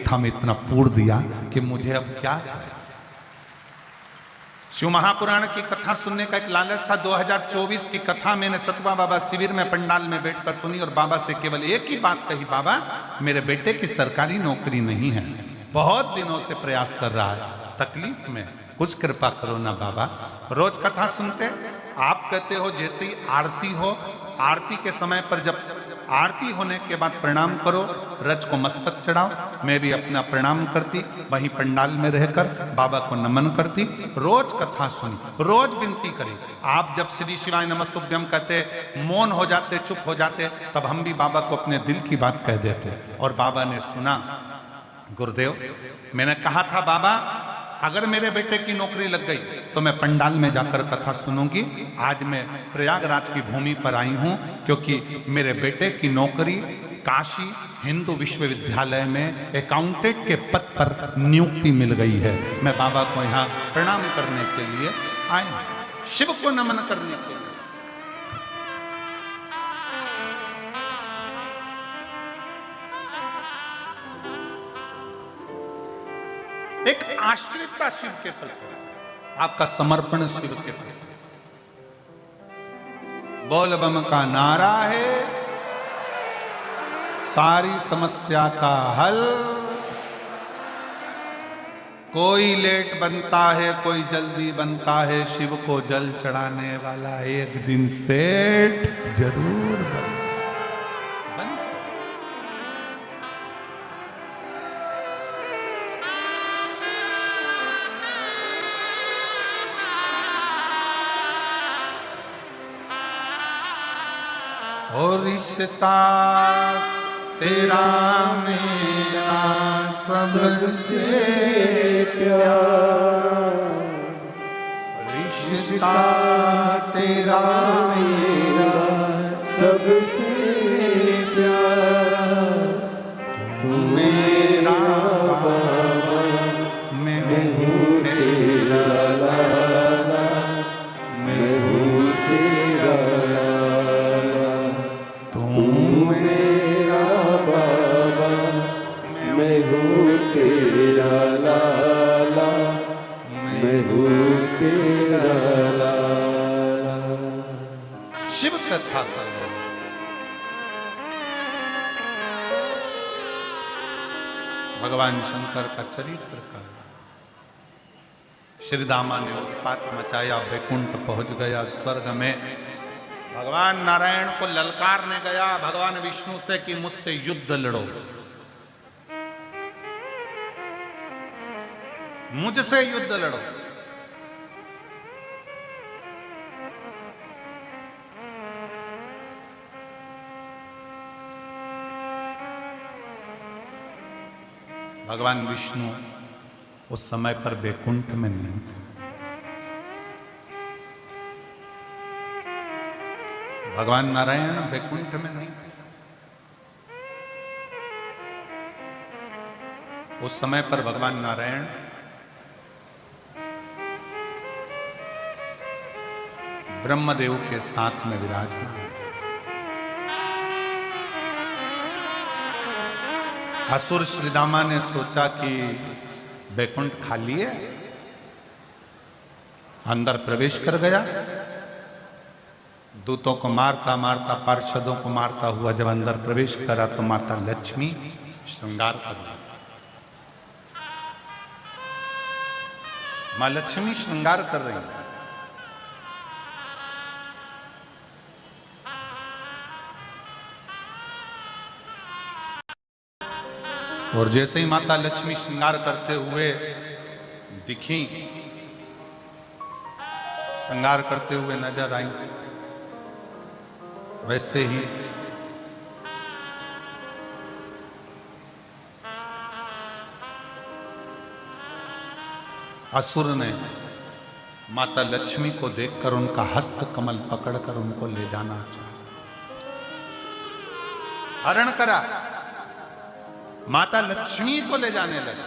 कथा में इतना पूर दिया कि मुझे अब क्या चाहिए। शिव महापुराण की कथा सुनने का एक लालच था। 2024 की कथा मैंने सतवा बाबा शिविर में पंडाल में बैठकर सुनी और बाबा से केवल एक ही बात कही, बाबा मेरे बेटे की सरकारी नौकरी नहीं है, बहुत दिनों से प्रयास कर रहा है, तकलीफ में, कुछ कृपा करो ना बाबा। रोज कथा सुनते, आप कहते हो जैसे ही आरती हो, आरती के समय पर जब आरती होने के बाद प्रणाम करो, रज को मस्तक चढ़ाओ, मैं भी अपना प्रणाम करती, वहीं पंडाल में रहकर बाबा को नमन करती, रोज कथा सुनी, रोज विनती करी। आप जब श्री शिवाय नमस्तुभ्यम कहते, मौन हो जाते, चुप हो जाते, तब हम भी बाबा को अपने दिल की बात कह देते और बाबा ने सुना। गुरुदेव, मैंने कहा था बाबा अगर मेरे बेटे की नौकरी लग गई तो मैं पंडाल में जाकर कथा सुनूंगी। आज मैं प्रयागराज की भूमि पर आई हूं क्योंकि मेरे बेटे की नौकरी काशी हिंदू विश्वविद्यालय में अकाउंटेंट के पद पर नियुक्ति मिल गई है। मैं बाबा को यहाँ प्रणाम करने के लिए आया हूं, शिव को नमन करने के लिए। एक आश्रितता शिव के प्रति, आपका समर्पण शिव के प्रति। बोल बम का नारा है सारी समस्या का हल। कोई लेट बनता है, कोई जल्दी बनता है, शिव को जल चढ़ाने वाला एक दिन सेठ जरूर बनता। और रिश्ता तेरा मेरा सबसे प्यारा, रिश्ता तेरा मेरा सबसे प्यारा, तू मेरा बाबा मैं हूँ तेरा लाला, मैं हूँ तेरा तेरा लाला, मैं हूँ तेरा लाला। शिव कथा करो, भगवान शंकर का चरित्र का। श्री दामा ने उत्पात मचाया, वैकुंठ पहुंच गया स्वर्ग में। भगवान नारायण को ललकारने गया भगवान विष्णु से कि मुझसे युद्ध लड़ो, मुझसे युद्ध लड़ो। भगवान विष्णु उस समय पर वैकुंठ में नहीं थे। भगवान नारायण वैकुंठ में नहीं थे। उस समय पर भगवान नारायण ब्रह्मदेव के साथ में विराजमान थे। असुर श्रीदामा ने सोचा कि वैकुंठ खाली है, अंदर प्रवेश कर गया। दूतों को मारता मारता, पार्षदों को मारता हुआ जब अंदर प्रवेश करा तो माता लक्ष्मी श्रृंगार कर रही। मां लक्ष्मी श्रृंगार कर रही। और जैसे ही माता लक्ष्मी श्रृंगार करते हुए दिखी, श्रृंगार करते हुए नजर आई, वैसे ही असुर ने माता लक्ष्मी को देखकर उनका हस्त कमल पकड़कर उनको ले जाना चाहा, हरण करा, माता लक्ष्मी को ले जाने लगा।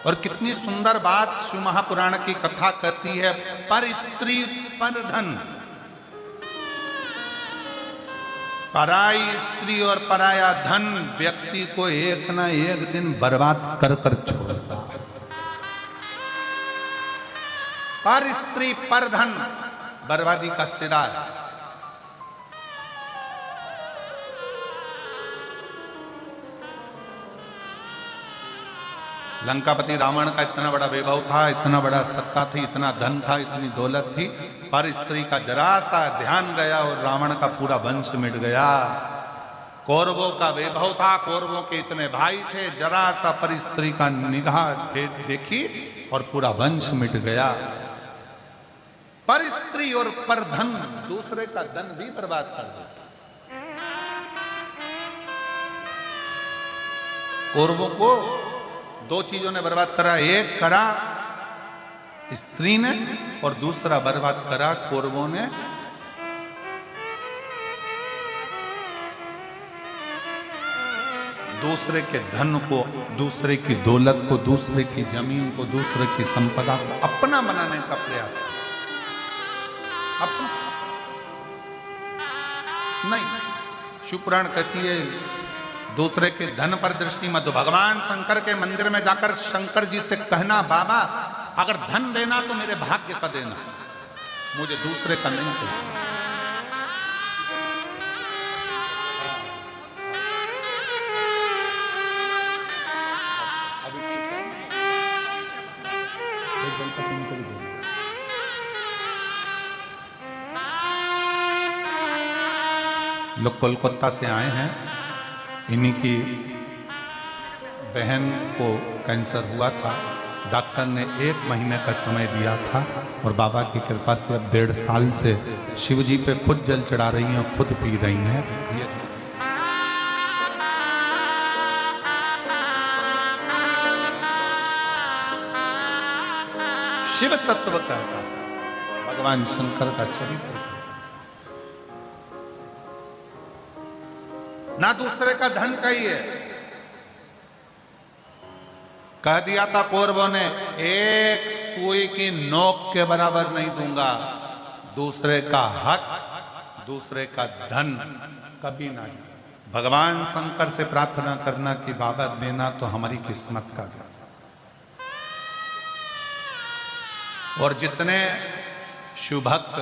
और कितनी सुंदर बात शिव महापुराण की कथा कहती है, पर स्त्री पर धन। पराई स्त्री और पराया धन व्यक्ति को एक ना एक दिन बर्बाद कर कर छोड़ता। पर स्त्री पर धन बर्बादी का सिरा है। लंकापति रावण का इतना बड़ा वैभव था, इतना बड़ा सत्ता थी, इतना धन था, इतनी दौलत थी, पर स्त्री का जरा सा ध्यान गया और रावण का पूरा वंश मिट गया। कौरवों का वैभव था, कौरवों के इतने भाई थे, जरा सा पर स्त्री का निगाह देखी और पूरा वंश मिट गया। पर स्त्री और पर धन दूसरे का धन भी बर्बाद कर देता। कौरवों को दो चीजों ने बर्बाद करा, एक करा स्त्री ने और दूसरा बर्बाद करा कौरवों ने दूसरे के धन को, दूसरे की दौलत को, दूसरे की जमीन को, दूसरे की संपदा को अपना बनाने का प्रयास किया। अपना नहीं। शिवपुराण कहती है दूसरे के धन पर दृष्टि मत दो। भगवान शंकर के मंदिर में जाकर शंकर जी से कहना, बाबा अगर धन देना तो मेरे भाग्य का देना, मुझे दूसरे का नहीं चाहिए। लोग कोलकाता से आए हैं, इन्हीं की बहन को कैंसर हुआ था। डॉक्टर ने 1 महीने का समय दिया था और बाबा की कृपा से अब 1.5 साल से शिव जी पे खुद जल चढ़ा रही हैं, खुद पी रही हैं। शिव तत्व कहता है भगवान शंकर का चरित्र। ना दूसरे का धन चाहिए। कह दिया था कौरवों ने, एक सुई की नोक के बराबर नहीं दूंगा। दूसरे का हक, दूसरे का धन कभी ना। भगवान शंकर से प्रार्थना करना कि बाबा देना तो हमारी किस्मत का। और जितने शिव भक्त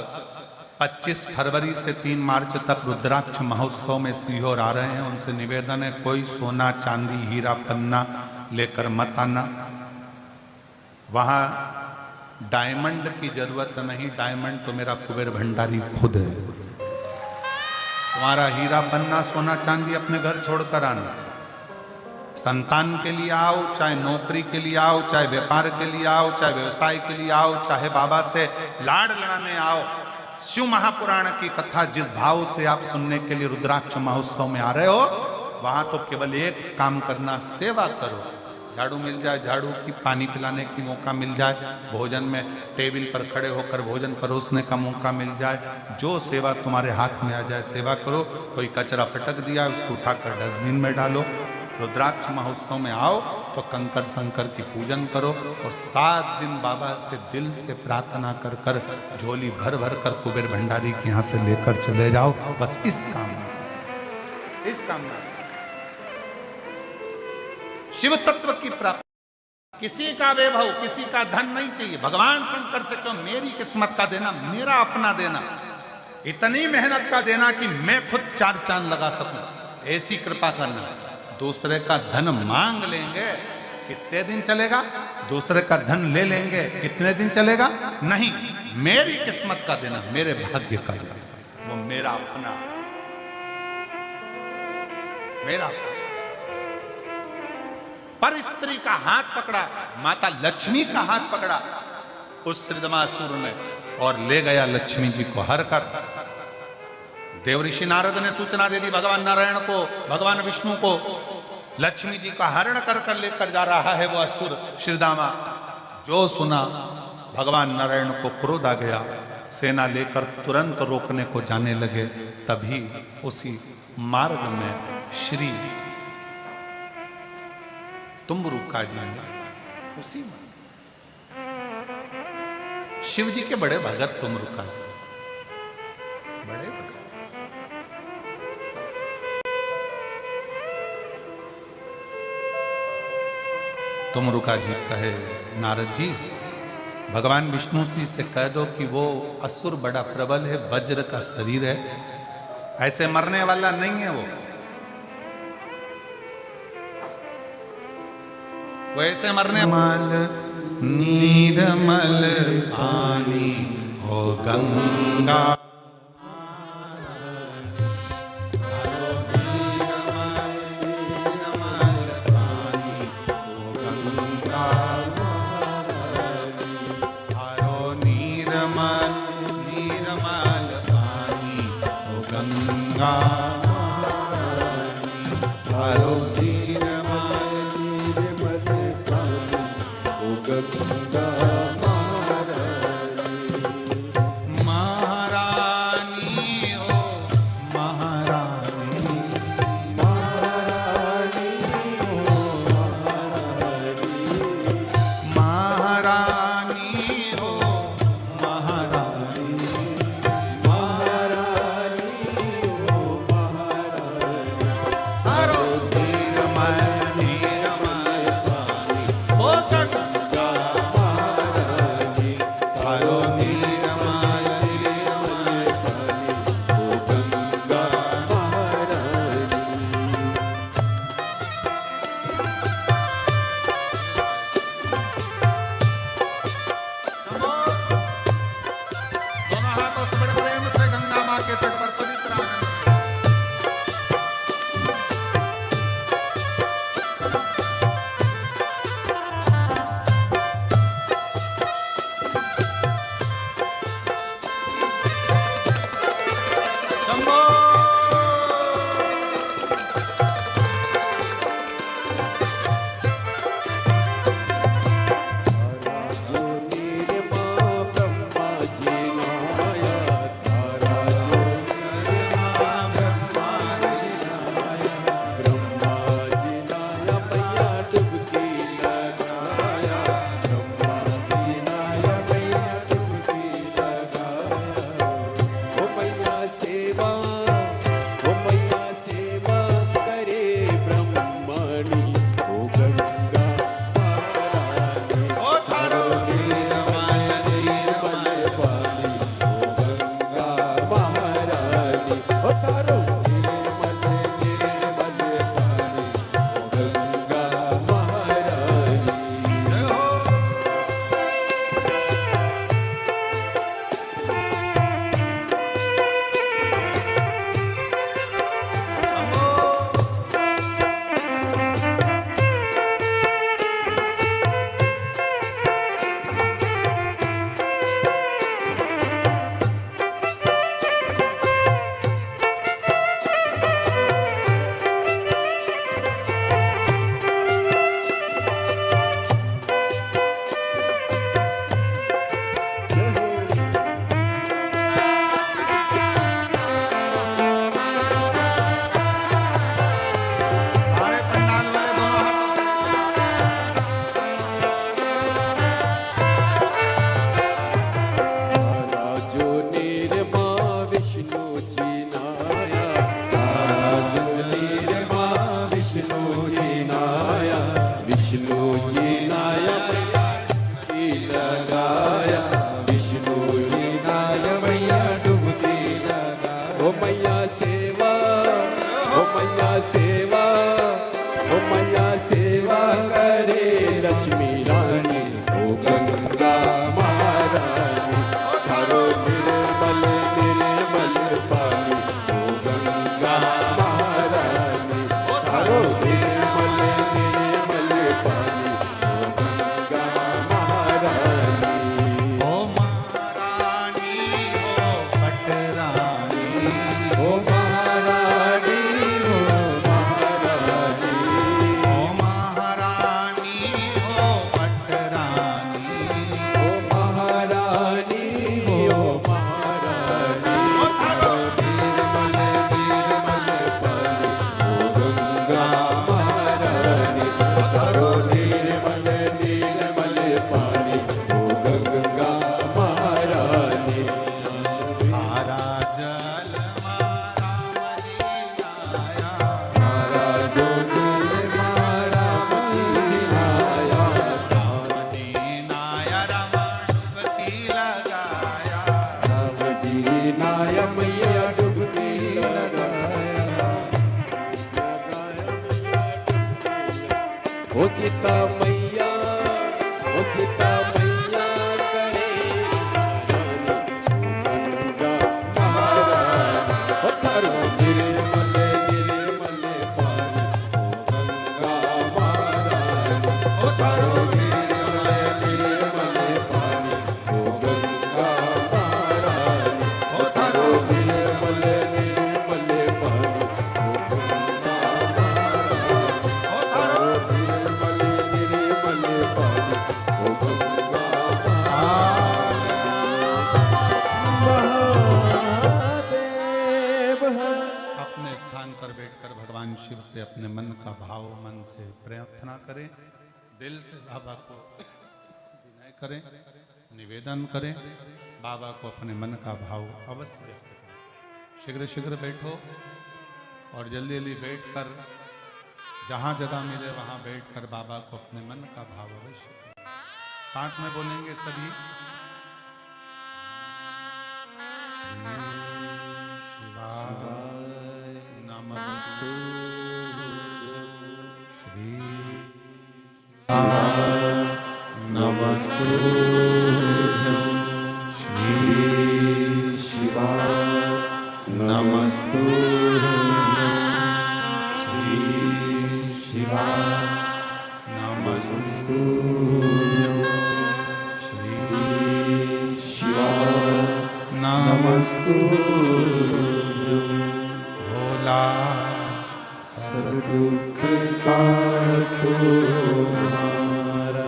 25 फरवरी से 3 मार्च तक रुद्राक्ष महोत्सव में सीहोर आ रहे हैं, उनसे निवेदन है कोई सोना चांदी हीरा पन्ना लेकर मत आना। वहां डायमंड की जरूरत नहीं, डायमंड तो मेरा कुबेर भंडारी खुद है। तुम्हारा हीरा पन्ना सोना चांदी अपने घर छोड़कर आना। संतान के लिए आओ, चाहे नौकरी के लिए आओ, चाहे व्यापार के लिए आओ, चाहे व्यवसाय के लिए आओ, चाहे बाबा से लाड़ लड़ाने आओ। शिव महापुराण की कथा जिस भाव से आप सुनने के लिए रुद्राक्ष महोत्सव में आ रहे हो, वहां तो केवल एक काम करना, सेवा करो। झाड़ू मिल जाए, झाड़ू की, पानी पिलाने की मौका मिल जाए, भोजन में टेबल पर खड़े होकर भोजन परोसने का मौका मिल जाए, जो सेवा तुम्हारे हाथ में आ जाए सेवा करो। कोई कचरा फटक दिया उसको उठाकर डस्टबिन में डालो। रुद्राक्ष महोत्सव में आओ तो कंकर शंकर की पूजन करो और 7 दिन बाबा से दिल से प्रार्थना कर कर झोली भर भर कर कुबेर भंडारी के यहाँ से लेकर चले जाओ। बस इस कामना शिव तत्व की प्राप्ति। किसी का वैभव, किसी का धन नहीं चाहिए। भगवान शंकर से कहो मेरी किस्मत का देना, मेरा अपना देना, इतनी मेहनत का देना कि मैं खुद 4 चांद लगा सकूं, ऐसी कृपा करना। दूसरे का धन मांग लेंगे, कितने दिन चलेगा? दूसरे का धन ले लेंगे, कितने दिन चलेगा? नहीं, मेरी किस्मत का देना, मेरे भाग्य का देना, वो मेरा अपना, मेरा अपना। पर स्त्री का हाथ पकड़ा, माता लक्ष्मी का हाथ पकड़ा उस सृजमासुर ने और ले गया लक्ष्मी जी को हर कर। देवऋषि नारद ने सूचना दे दी भगवान नारायण को, भगवान विष्णु को, लक्ष्मी जी का हरण कर कर लेकर जा रहा है वो असुर श्रीदामा। जो सुना भगवान नारायण को क्रोध आ गया, सेना लेकर तुरंत रोकने को जाने लगे। तभी उसी मार्ग में श्री तुम्बरुका जी ने, उसी शिव जी के बड़े भगत तुम्बरुका जी, बड़े भगत, तुम रुका जी कहे नारद जी, भगवान विष्णु जी से कह दो कि वो असुर बड़ा प्रबल है, वज्र का शरीर है, ऐसे मरने वाला नहीं है वो ऐसे मरने मल नीरमल पानी हो गंगा, ओ सीता मैया, ओ सीता मैया करे गंगा महारानी, ओ थारो निर्मल निर्मल पानी, ओ गंगा महारानी, ओ थारो निर्मल निर्मल पानी, ओ गंगा महारानी, ओ थारो निर्मल निर्मल पानी, ओ गंगा महारानी, ओ थारो निर्मल निर्मल पानी, ओ गंगा महादेव। अपने स्थान पर बैठकर भगवान शिव से अपने मन का भाव मन से प्रार्थना करें, दिल से बाबा को विनय करें, निवेदन करें, बाबा को अपने मन का भाव अवश्य व्यक्त करें। शीघ्र शीघ्र बैठो और जल्दी जल्दी बैठकर जहाँ जगह मिले वहाँ बैठकर बाबा को अपने मन का भाव अवश्य करें। साथ में बोलेंगे सभी, नमस्तु श्री नमस्तु श्री शिवाय, नमस्तु श्री शिवाय, नमस्तु श्री शिवाय, नमस्तु भोला सब दुख काटो हमारा,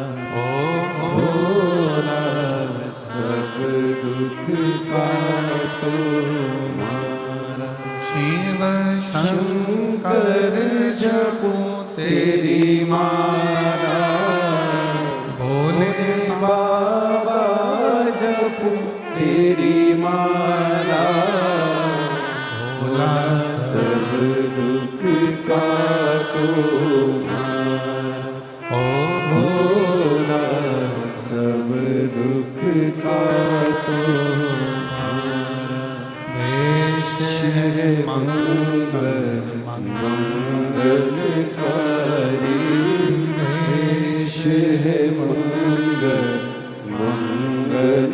भोला सब दुख काटो हमारा, शिव शंकर जपो तेरी माला, भोले बाबा जपो तेरी माला, भोला सब दुख काटो हमारा, ओ भोला सब दुख काटो हमारा, वेश मंगल मंगलकारी, वेश है मंगल मंगलकारी,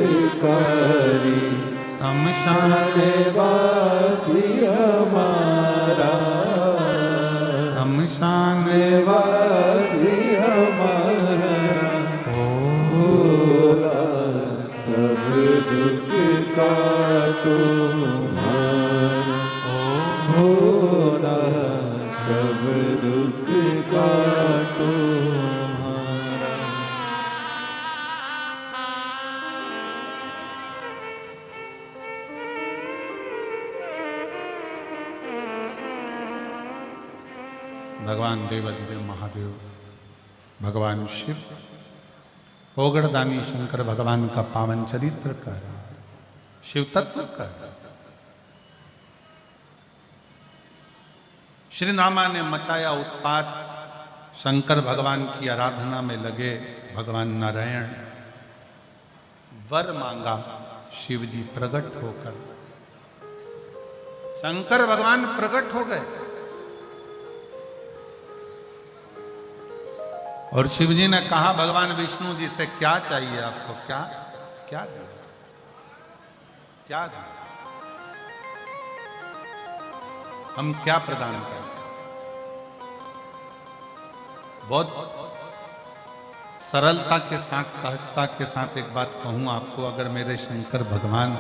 शमशान वासी हमारा, शमशान वासी हमारा, भोला सब दुख काटो हमारा, भोला सब दुख काटो हमारा। भगवान देवाधिदेव महादेव, भगवान शिव, ओगड़दानी शंकर भगवान का पावन चरित्र कर, शिव तत्व कर। श्री नामा ने मचाया उत्पात, शंकर भगवान की आराधना में लगे भगवान नारायण, वर मांगा शिव जी प्रकट होकर, शंकर भगवान प्रकट हो गए और शिव जी ने कहा भगवान विष्णु जी से क्या चाहिए आपको, क्या क्या दे, क्या दे, हम क्या प्रदान करें। बहुत सरलता के साथ सहजता के साथ एक बात कहूं आपको, अगर मेरे शंकर भगवान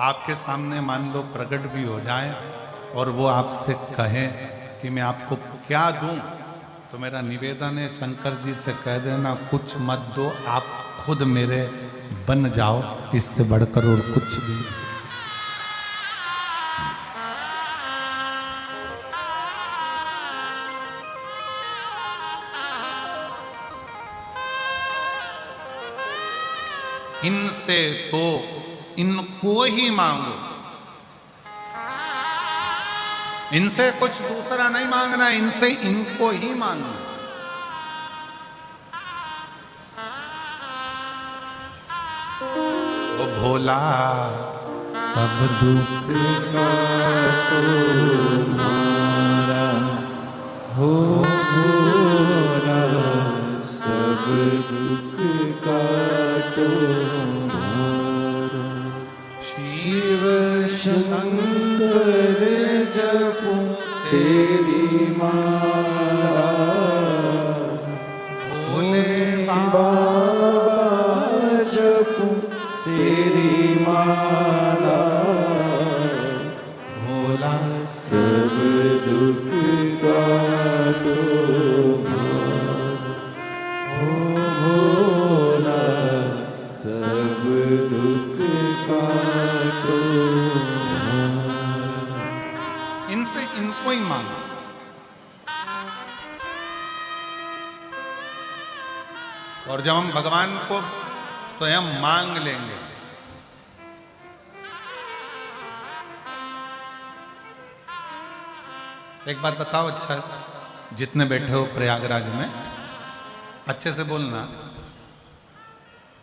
आपके सामने मान लो प्रकट भी हो जाए और वो आपसे कहे कि मैं आपको क्या दूं, तो मेरा निवेदन है शंकर जी से कह देना कुछ मत दो, आप खुद मेरे बन जाओ, इससे बढ़कर और कुछ भी। इनसे तो इनको ही मांगो, इनसे कुछ दूसरा नहीं मांगना, इनसे इनको ही मांगना। वो भोला सब दुख काटो हमारा, तेरी माला भोले बाबा जपूं तेरी माला भोला सब दुख काटो हो भोला सब दुख काटो इनसे इनको ही मांगो। और जब हम भगवान को स्वयं मांग लेंगे, एक बात बताओ, अच्छा जितने बैठे हो प्रयागराज में, अच्छे से बोलना,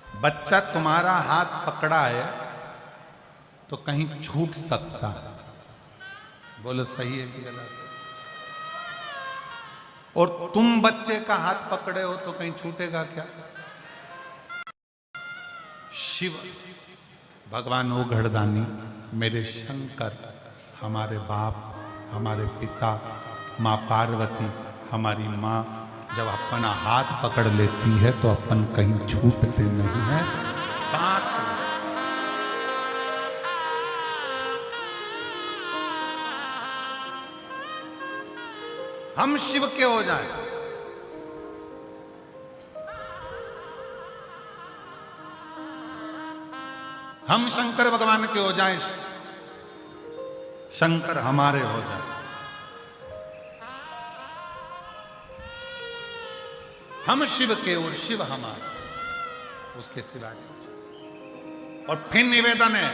बच्चा तुम्हारा हाथ पकड़ा है तो कहीं छूट सकता है, बोलो सही है कि गलत? और तुम बच्चे का हाथ पकड़े हो तो कहीं छूटेगा क्या? शिव भगवान ओ घड़दानी, मेरे शंकर, हमारे बाप, हमारे पिता, माँ पार्वती, हमारी माँ, जब अपना हाथ पकड़ लेती है तो अपन कहीं छूटते नहीं है, साथ में। हम शिव के हो जाएं, हम शंकर भगवान के हो जाएं, शंकर हमारे हो जाएं। हम शिव के और शिव हमारे, उसके सिवा नहीं। और फिर निवेदन है,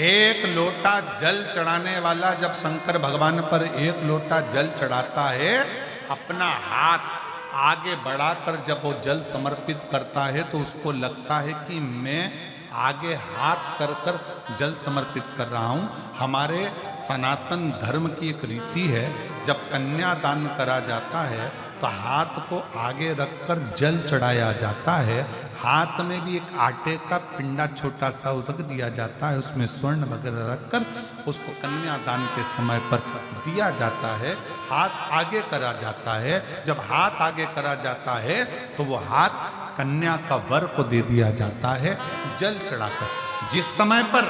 एक लोटा जल चढ़ाने वाला जब शंकर भगवान पर एक लोटा जल चढ़ाता है, अपना हाथ आगे बढ़ाकर जब वो जल समर्पित करता है तो उसको लगता है कि मैं आगे हाथ कर कर जल समर्पित कर रहा हूं। हमारे सनातन धर्म की एक रीति है, जब कन्यादान करा जाता है तो हाथ को आगे रखकर जल चढ़ाया जाता है। हाथ में भी एक आटे का पिंडा छोटा सा रख दिया जाता है, उसमें स्वर्ण वगैरह रखकर उसको कन्यादान के समय पर दिया जाता है। हाथ आगे करा जाता है, जब हाथ आगे करा जाता है तो वो हाथ कन्या का वर को दे दिया जाता है जल चढ़ाकर। जिस समय पर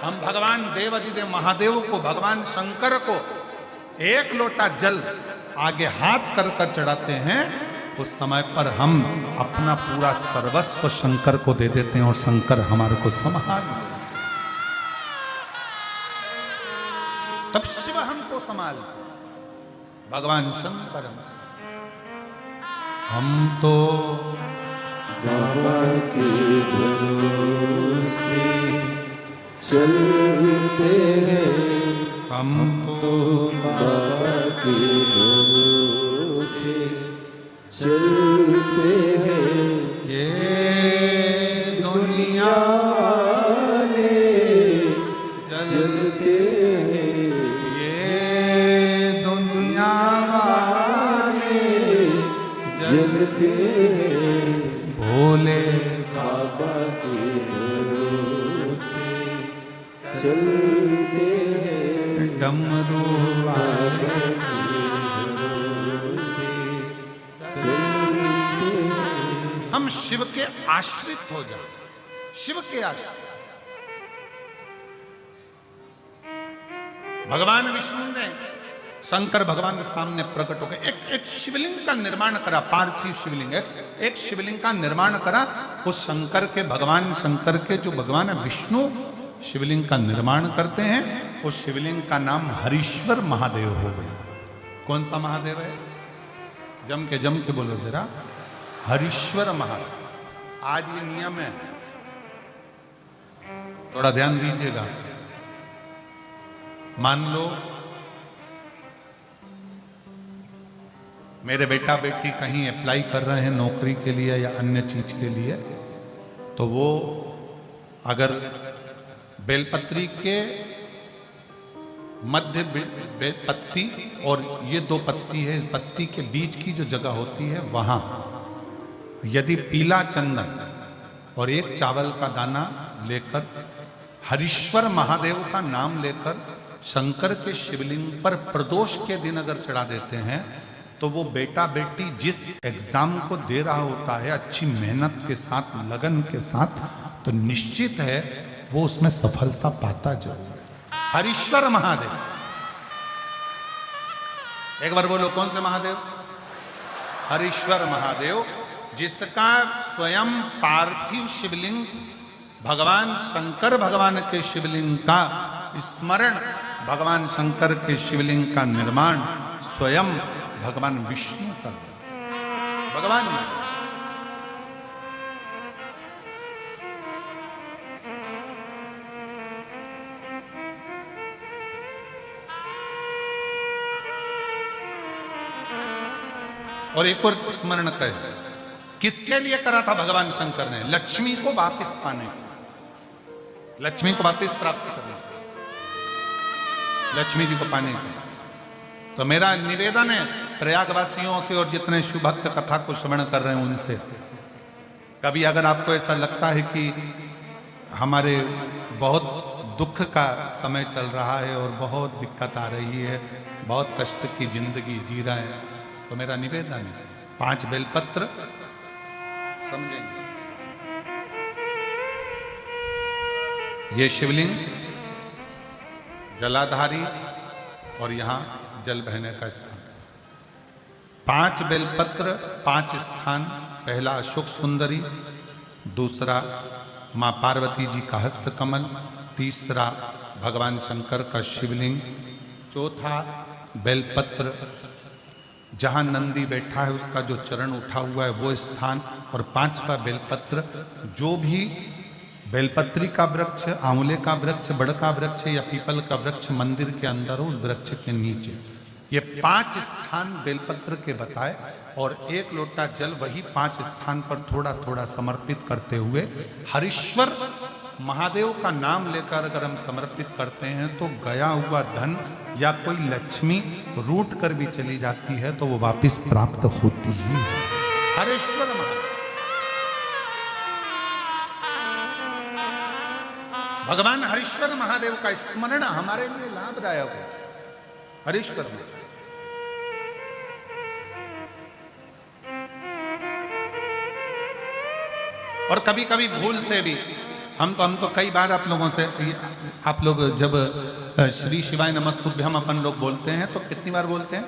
हम भगवान देवाधिदेव महादेव को, भगवान शंकर को एक लोटा जल आगे हाथ कर कर चढ़ाते हैं, उस समय पर हम अपना पूरा सर्वस्व शंकर को दे देते हैं और शंकर हमारे को संभाल, तब शिव हमको संभाल। भगवान शंकर हम तो बाबा के भरोसे चलते हैं, हम तो बाबा के भरोसे चलते हैं। ये दुनिया वाले चलते हैं, ये दुनिया वाले चलते हैं। भोले बाबा के भरोसे चलते हैं, डमरू वाले हम शिव के आश्रित हो जाए, शिव के आश्रित। भगवान विष्णु ने शंकर भगवान के सामने प्रकट होकर एक शिवलिंग का निर्माण करा, पार्थिव शिवलिंग, एक शिवलिंग का निर्माण करा। उस शंकर के, भगवान शंकर के जो भगवान विष्णु शिवलिंग का निर्माण करते हैं, उस शिवलिंग का नाम हरीश्वर महादेव हो गया। कौन सा महादेव है? जम के बोलो जरा, हरीश्वर महादेव। आज ये नियम है, थोड़ा ध्यान दीजिएगा। मान लो मेरे बेटा बेटी कहीं अप्लाई कर रहे हैं नौकरी के लिए या अन्य चीज के लिए, तो वो अगर बेलपत्री के मध्य पत्ती और ये दो पत्ती है, इस पत्ती के बीच की जो जगह होती है वहां यदि पीला चंदन और एक चावल का दाना लेकर हरीश्वर महादेव का नाम लेकर शंकर के शिवलिंग पर प्रदोष के दिन अगर चढ़ा देते हैं तो वो बेटा बेटी जिस एग्जाम को दे रहा होता है अच्छी मेहनत के साथ, लगन के साथ, तो निश्चित है वो उसमें सफलता पाता जरूर है। हरीश्वर महादेव, एक बार बोलो कौन से महादेव? हरीश्वर महादेव, जिसका स्वयं पार्थिव शिवलिंग भगवान शंकर भगवान के शिवलिंग का स्मरण, भगवान शंकर के शिवलिंग का निर्माण स्वयं भगवान विष्णु का, भगवान और एक और स्मरण करें, किसके लिए करा था भगवान शंकर ने? लक्ष्मी को वापस पाने, लक्ष्मी को वापस प्राप्त करने, लक्ष्मी जी को पाने के। तो मेरा निवेदन है प्रयागवासियों से और जितने शिव भक्त कथा को श्रवण कर रहे हैं उनसे, कभी अगर आपको ऐसा लगता है कि हमारे बहुत दुख का समय चल रहा है और बहुत दिक्कत आ रही है, बहुत कष्ट की जिंदगी जी रहे हैं, तो मेरा निवेदन है 5 बेलपत्र समझेंगे। ये शिवलिंग जलाधारी और यहां जल बहने का स्थान, 5 बेलपत्र 5 स्थान। पहला अशोक सुंदरी, दूसरा मां पार्वती जी का हस्त कमल, तीसरा भगवान शंकर का शिवलिंग, चौथा बेलपत्र जहां नंदी बैठा है उसका जो चरण उठा हुआ है वो स्थान, और 5वां बेलपत्र जो भी बेलपत्री का वृक्ष, आंवले का वृक्ष, बड़ का वृक्ष या पीपल का वृक्ष मंदिर के अंदर हो, उस वृक्ष के नीचे। ये 5 स्थान बेलपत्र के बताए और 1 लोटा जल वही 5 स्थान पर थोड़ा थोड़ा समर्पित करते हुए हरीश्वर महादेव का नाम लेकर अगर हम समर्पित करते हैं तो गया हुआ धन या कोई लक्ष्मी रूट कर भी चली जाती है तो वो वापस प्राप्त होती ही है। हरीश्वर महादेव, भगवान हरीश्वर महादेव का स्मरण हमारे लिए लाभदायक है। हरीश्वर महादेव और कभी कभी भूल से भी हम तो कई बार आप लोगों से, आप लोग जब श्री शिवाय नमस्तुभ्यम अपन लोग बोलते हैं तो कितनी बार बोलते हैं?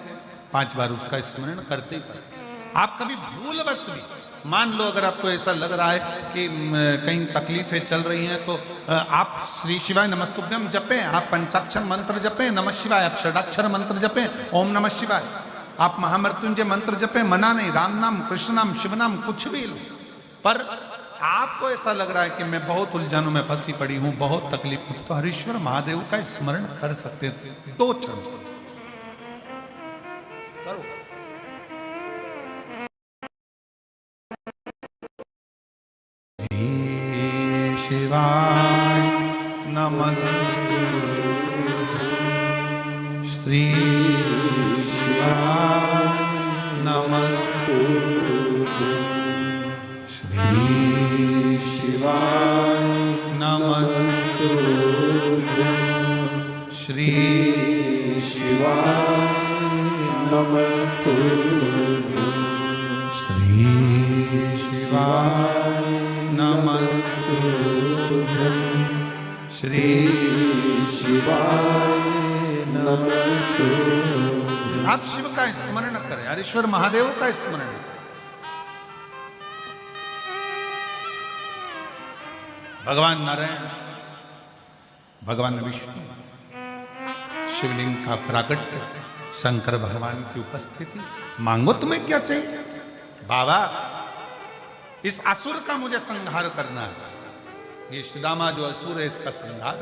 5 बार उसका स्मरण करते ही करते। आप कभी भूलवश भी, मान लो अगर आपको ऐसा लग रहा है कि कहीं तकलीफें चल रही हैं तो आप श्री शिवाय नमस्तुभ्यम जपें, आप पंचाक्षर मंत्र जपें, नमः शिवाय, आप षडाक्षर मंत्र जपें, ओम नमः शिवाय, आप महामृत्युंजय मंत्र जपें, मना नहीं, राम नाम, कृष्ण नाम, शिव नाम, कुछ भी लो। पर आपको ऐसा लग रहा है कि मैं बहुत उलझनों में फंसी पड़ी हूं, बहुत तकलीफ में, तो हरीश्वर महादेव का स्मरण कर सकते हैं। 2 क्षण करो। शिवाय नमस्तु, श्री शिवाय नमस्तु, श्री शिवाय नमस्तु, श्री शिवाय नमस्तु, श्री शिवाय नमस्तु, श्री शिवाय नमस्तु। आप शिव का स्मरण करें, हरीश्वर महादेव का स्मरण। भगवान नारायण, भगवान विष्णु, शिवलिंग का प्राकट्य, शंकर भगवान की उपस्थिति। मांगो तुम्हें क्या चाहिए? बाबा इस असुर का मुझे संहार करना है, ये श्रीदामा जो असुर है इसका संहार।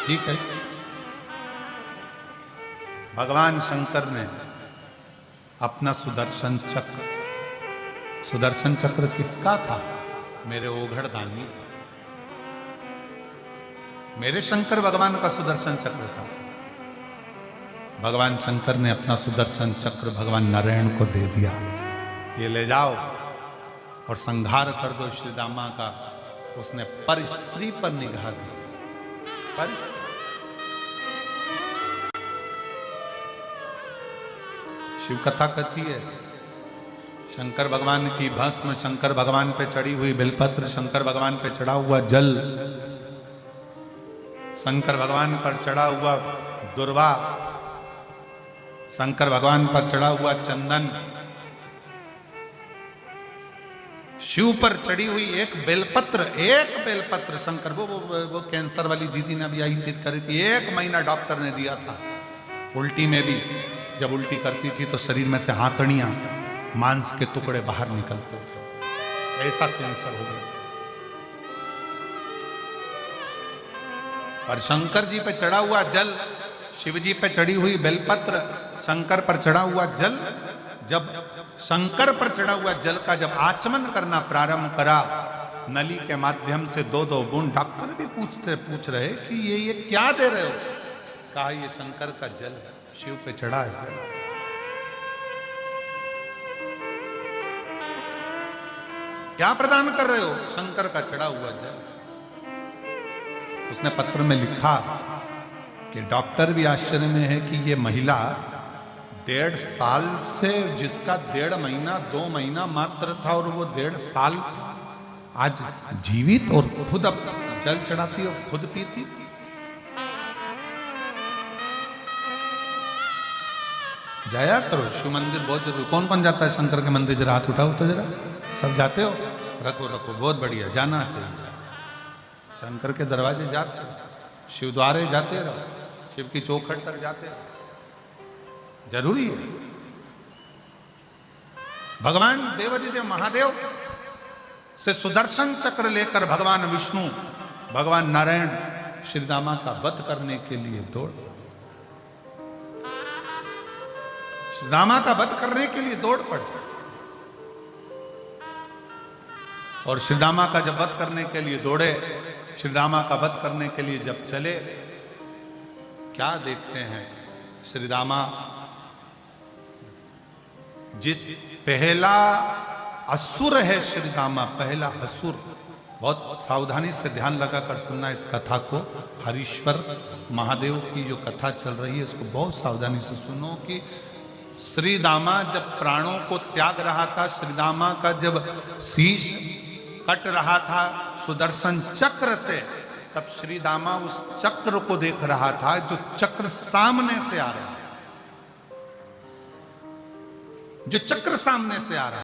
ठीक है, भगवान शंकर ने अपना सुदर्शन चक्र किसका था? मेरे ओघड़ दानी, मेरे शंकर भगवान का सुदर्शन चक्र था। भगवान शंकर ने अपना सुदर्शन चक्र भगवान नारायण को दे दिया, ये ले जाओ और संहार कर दो श्रीदामा का। उसने पर स्त्री पर निगाह दी, परिस्थिति। शिव कथा कहती है शंकर भगवान की भस्म, शंकर भगवान पे चढ़ी हुई बेलपत्र, शंकर भगवान पे चढ़ा हुआ जल, शंकर भगवान पर चढ़ा हुआ दुर्वा, शंकर भगवान पर चढ़ा हुआ चंदन, शिव पर चढ़ी हुई एक बेलपत्र शंकर वो कैंसर वाली दीदी ने अभी आई थी, करी थी, 1 महीना डॉक्टर ने दिया था। उल्टी में भी जब उल्टी करती थी तो शरीर में से हाथड़ियां, मांस के टुकड़े बाहर निकलते थे, ऐसा कैंसर हो गया। पर शंकर जी पे चढ़ा हुआ जल, शिव जी पे चढ़ी हुई बेलपत्र, शंकर पर चढ़ा हुआ जल, जब शंकर पर चढ़ा हुआ जल का जब आचमन करना प्रारंभ करा नली के माध्यम से 2-2 बूंद, डॉक्टर भी पूछ रहे कि ये क्या दे रहे हो? कहा ये शंकर का जल है, शिव पे चढ़ा है जल। क्या प्रदान कर रहे हो? शंकर का चढ़ा हुआ जल। उसने पत्र में लिखा कि डॉक्टर भी आश्चर्य में है कि ये महिला 1.5 साल से, जिसका 1.5 महीना 2 महीना मात्र था, और वो 1.5 साल आज जीवित और खुद अब जल चढ़ाती और खुद पीती। जाया करो शिव मंदिर, बहुत जरूरी। कौन कौन जाता है शंकर के मंदिर? जरा हाथ उठाओ तो जरा। सब जाते हो? रखो रखो, बहुत बढ़िया, जाना चाहिए। शंकर के दरवाजे जाते रहो, शिव द्वारे जाते रहो, शिव की चौखट तक जाते रहो, जरूरी है। भगवान देवाधिदेव महादेव से सुदर्शन चक्र लेकर भगवान विष्णु, भगवान नारायण श्री रामा का वध करने के लिए दौड़, श्री रामा का वध करने के लिए दौड़ पड़े। और श्री रामा का जब वध करने के लिए दौड़े, श्री रामा का वध करने के लिए जब चले, क्या देखते हैं? श्री रामा जिस पहला असुर है श्री रामा, पहला असुर, बहुत सावधानी से ध्यान लगाकर सुनना इस कथा को। हरीश्वर महादेव की जो कथा चल रही है इसको बहुत सावधानी से सुनो कि श्री रामा जब प्राणों को त्याग रहा था, श्री रामा का जब शीश कट रहा था सुदर्शन चक्र से, तब श्री रामा उस चक्र को देख रहा था जो चक्र सामने से आ रहा है, जो चक्र सामने से आ रहा है।